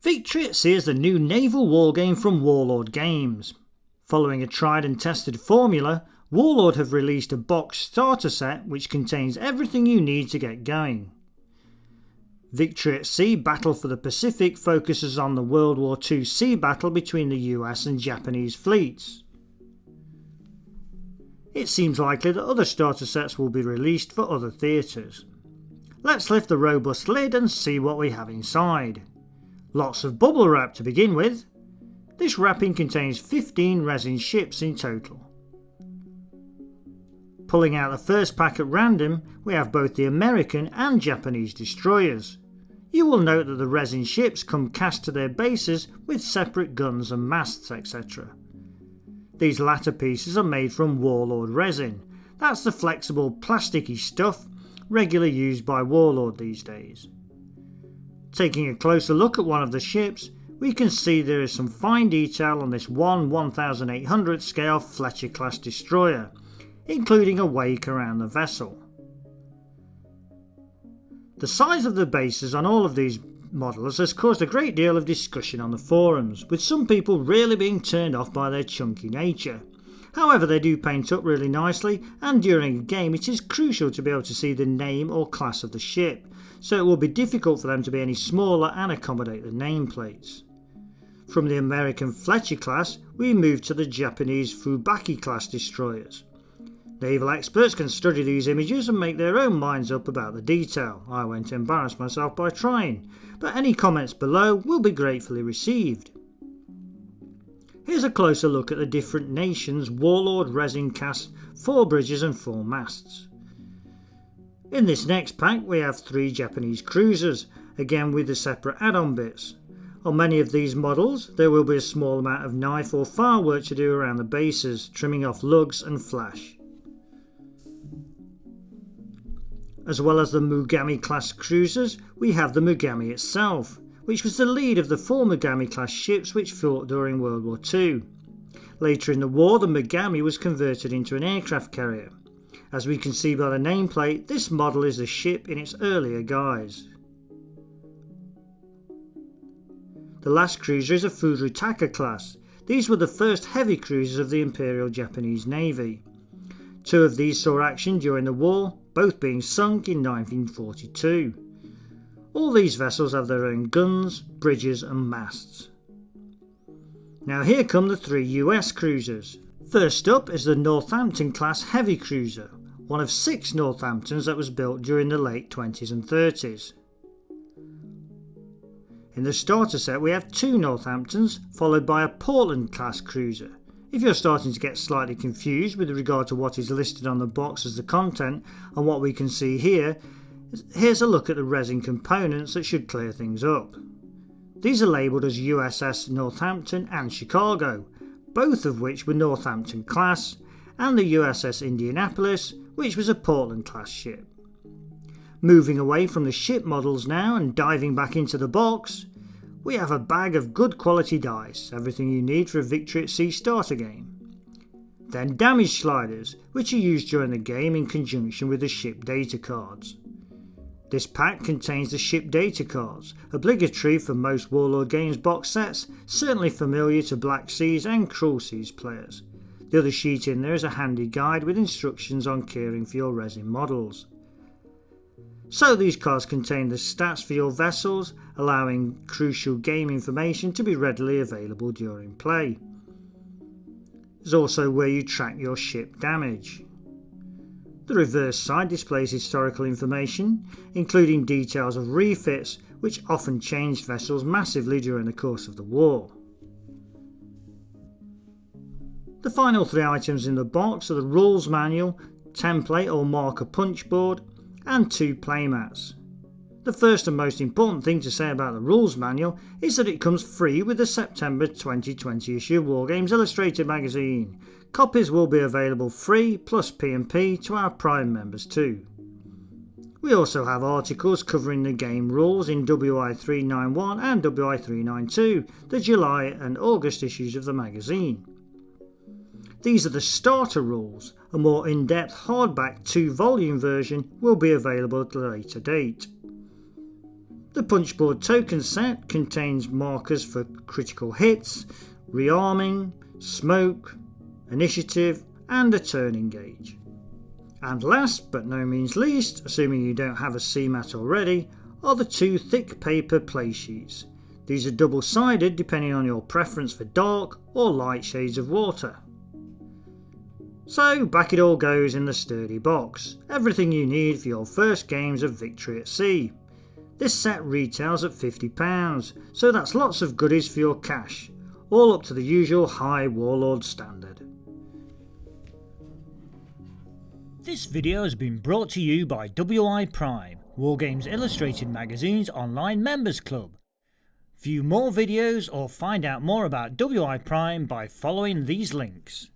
Victory at Sea is the new naval wargame from Warlord Games. Following a tried and tested formula, Warlord have released a box starter set which contains everything you need to get going. Victory at Sea Battle for the Pacific focuses on the World War II sea battle between the US and Japanese fleets. It seems likely that other starter sets will be released for other theatres. Let's lift the robust lid and see what we have inside. Lots of bubble wrap to begin with. This wrapping contains 15 resin ships in total. Pulling out the first pack at random, we have both the American and Japanese destroyers. You will note that the resin ships come cast to their bases with separate guns and masts, etc. These latter pieces are made from Warlord resin. That's the flexible plasticky stuff regularly used by Warlord these days. Taking a closer look at one of the ships, we can see there is some fine detail on this 1/1800 scale Fletcher class destroyer, including a wake around the vessel. The size of the bases on all of these models has caused a great deal of discussion on the forums, with some people really being turned off by their chunky nature. However, they do paint up really nicely, and during a game it is crucial to be able to see the name or class of the ship, so it will be difficult for them to be any smaller and accommodate the nameplates. From the American Fletcher class, we move to the Japanese Fubaki class destroyers. Naval experts can study these images and make their own minds up about the detail. I won't embarrass myself by trying, but any comments below will be gratefully received. Here's a closer look at the different nations' Warlord resin cast 4 bridges and 4 masts. In this next pack we have 3 Japanese cruisers, again with the separate add-on bits. On many of these models there will be a small amount of knife or file work to do around the bases, trimming off lugs and flash. As well as the Mugami class cruisers, we have the Mugami itself, which was the lead of the 4 Mugami class ships which fought during World War II. Later in the war, the Mugami was converted into an aircraft carrier. As we can see by the nameplate, this model is the ship in its earlier guise. The last cruiser is a Furutaka class. These were the first heavy cruisers of the Imperial Japanese Navy. 2 of these saw action during the war, both being sunk in 1942. All these vessels have their own guns, bridges and masts. Now here come the 3 US cruisers. First up is the Northampton class heavy cruiser, one of 6 Northamptons that was built during the late 20s and 30s. In the starter set we have 2 Northamptons followed by a Portland class cruiser. If you're starting to get slightly confused with regard to what is listed on the box as the content and what we can see here, here's a look at the resin components that should clear things up. These are labelled as USS Northampton and Chicago, both of which were Northampton class, and the USS Indianapolis, which was a Portland class ship. Moving away from the ship models now and diving back into the box, we have a bag of good quality dice, everything you need for a Victory at Sea starter game. Then damage sliders, which are used during the game in conjunction with the ship data cards. This pack contains the ship data cards, obligatory for most Warlord Games box sets, certainly familiar to Black Seas and Cruel Seas players. The other sheet in there is a handy guide with instructions on caring for your resin models. So these cards contain the stats for your vessels, allowing crucial game information to be readily available during play. There's also where you track your ship damage. The reverse side displays historical information, including details of refits which often changed vessels massively during the course of the war. The final 3 items in the box are the rules manual, template or marker punch board, and 2 playmats. The first and most important thing to say about the rules manual is that it comes free with the September 2020 issue of Wargames Illustrated magazine. Copies will be available free plus P&P to our Prime members too. We also have articles covering the game rules in WI391 and WI392, the July and August issues of the magazine. These are the starter rules. A more in-depth hardback 2-volume version will be available at a later date. The punchboard token set contains markers for critical hits, rearming, smoke, initiative and a turning gauge. And last but no means least, assuming you don't have a CMAT already, are the 2 thick paper play sheets. These are double-sided depending on your preference for dark or light shades of water. So back it all goes in the sturdy box, everything you need for your first games of victory at sea. This set retails at £50, so that's lots of goodies for your cash, all up to the usual high Warlord standard. This video has been brought to you by WI Prime, Wargames Illustrated Magazine's online members club. View more videos or find out more about WI Prime by following these links.